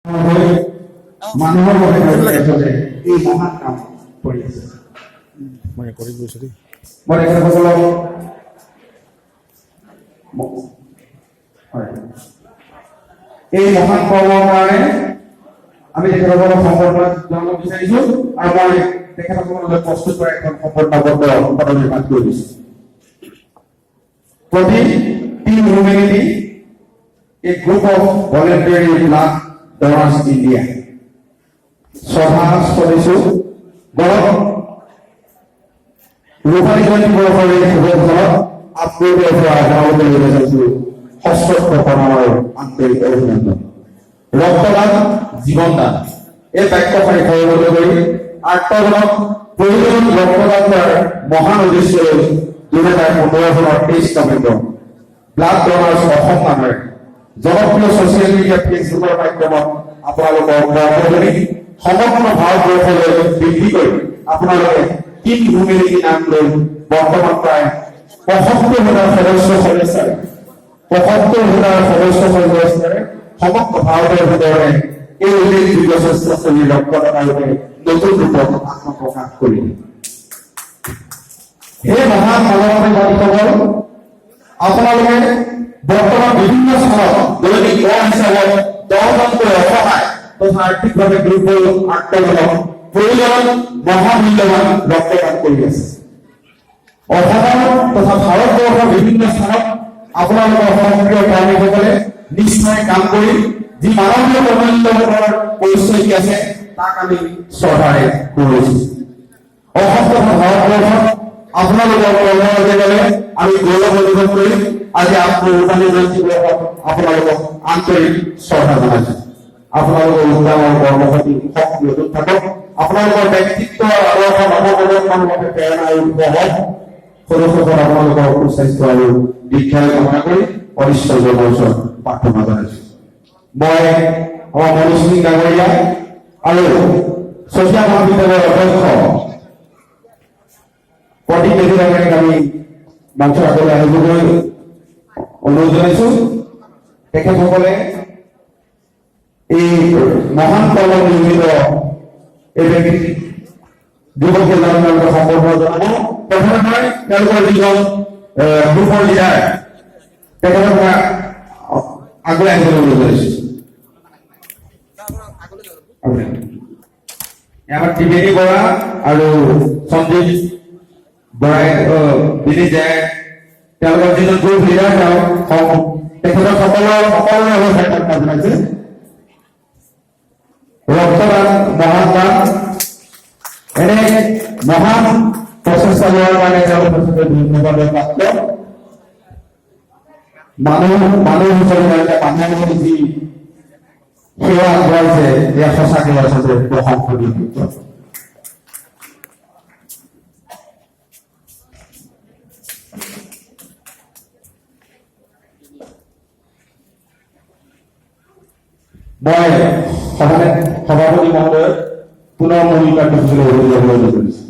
মানুহৰ বাবে এই মহান কাম কৰি আছে। মই ৰেকৰ্ডিং কৰিছোঁ দেই। মই তেখেতসকলক এই মহান কৰ্মৰ কাৰণে আমি তেখেতসকলক সম্বৰ্ধনা জনাব বিচাৰিছোঁ আৰু মই তেখেতসকললৈ প্ৰস্তুত কৰা এখন সম্বৰ্ধনা পত্ৰ নিৰ্মাণ কৰি দিছোঁ। প্ৰতি team humanity a group of voluntary blood donors India. Soha Sodisu, God, Rupani 24 for a upgrade for our hospital for our unpaid original. Rockland, Zibonda, a back of a category, Artogon, President Rockland, Mohan Odisha, do not have a taste coming down. Blood donors of Homer. জনপ্ৰিয় social media ফেচবুকৰ মাধ্যমত আপোনালোকৰ সহযোগী সমগ্ৰ ভাৰতবৰ্ষলৈ বৃদ্ধি কৰি আপোনালোকে team humanity নাম লৈ বৰ্তমান প্ৰায় ৭৫,০০০ সদস্যৰে সমগ্ৰ ভাৰতৰ ভিতৰতে এই উল্লেখযোগ্য স্বেচ্ছাসেৱী ৰক্তদাতাৰূপে নতুন ৰূপত আত্মপ্ৰকাশ কৰিলে। সেই মহান মানৱতাবাদীসকল আপোনালোকে বৰ্তমান বিভিন্ন স্থানত দৈনিক হিচাপত ১০জনকৈ অসহায় তথা আৰ্থিকভাৱে দুৰ্বল আত্মজনক প্ৰয়োজন মহামূল্যৱান ৰক্তদান কৰি আছে। অসম তথা ভাৰতবৰ্ষৰ বিভিন্ন স্থানত আপোনালোকৰ সক্ৰিয় কৰ্মীসকলে নিশ্চয় কাম কৰি যি মানৱীয় প্ৰমূল্যবোধৰ পৰিচয় আছে তাক আমি শ্ৰদ্ধাৰে কৰিছোঁ। অসম তথা ভাৰতবৰ্ষত আপোনালোকৰ কৰ্মৰাজি গ'লে আমি গৌৰৱ অনুভৱ কৰি আজি আপোনালোকক আন্তৰিক শ্ৰদ্ধা জনাইছোঁ। আপোনালোকৰ উদ্যমৰ কৰ্মসূচী সক্ৰিয় থাকক। আপোনালোকৰ ব্যক্তিত্ব আদৰ্শ নৱপ্ৰজন্মৰ বাবে প্ৰেৰণা আৰু উদ্ভাৱক সদস্যসকল আপোনালোকৰ সুস্বাস্থ্য আৰু দীক্ষাৰে কামনা কৰি অনিশ্চৰ্যৰ ওচৰত প্ৰাৰ্থনা জনাইছোঁ। মই আমাৰ মনুস্মিন ডাঙৰীয়া আৰু ছচিয়া মহাবিদ্যালয়ৰ অধ্যক্ষ প্ৰদীপ বেজীৰাকে আমি মঞ্চৰ আগলৈ আহিবলৈ অনুৰোধ জনাইছোঁ। তেখেতসকলে এই মহান কৰ্মত নিয়োজিত এই ব্যক্তি যুৱক কেইজনমানক সম্বৰ্ধনা জনাব। প্ৰথমে মই তেওঁলোকৰ যিজন গ্ৰুপৰ লিডাৰ তেখেতক মই আগুৱাই আহিবলৈ অনুৰোধ জনাইছোঁ। আমাৰ ত্ৰিবেণী বৰা আৰু সঞ্জীৱ বৰাই দিলীপ যায় তেওঁলোকৰ যিজন গ্ৰুপ লিডাৰ তেখেতৰ সকলোৰে অৱস্থাত জনাইছে। ৰক্তদান মহান দান এনে মহান প্ৰচেষ্টা লোৱাৰ কাৰণে ধন্যবাদৰ পাত্ৰ। মানুহ হিচাপে মানুহৰ যি সেৱা আগবঢ়াইছে এয়া সঁচাকৈ আচলতে প্ৰশংসনীয়। মই সভাপতি মহোদয় পুনৰ মূল কাৰ্যসূচীলৈ অনুৰোধ কৰিছোঁ।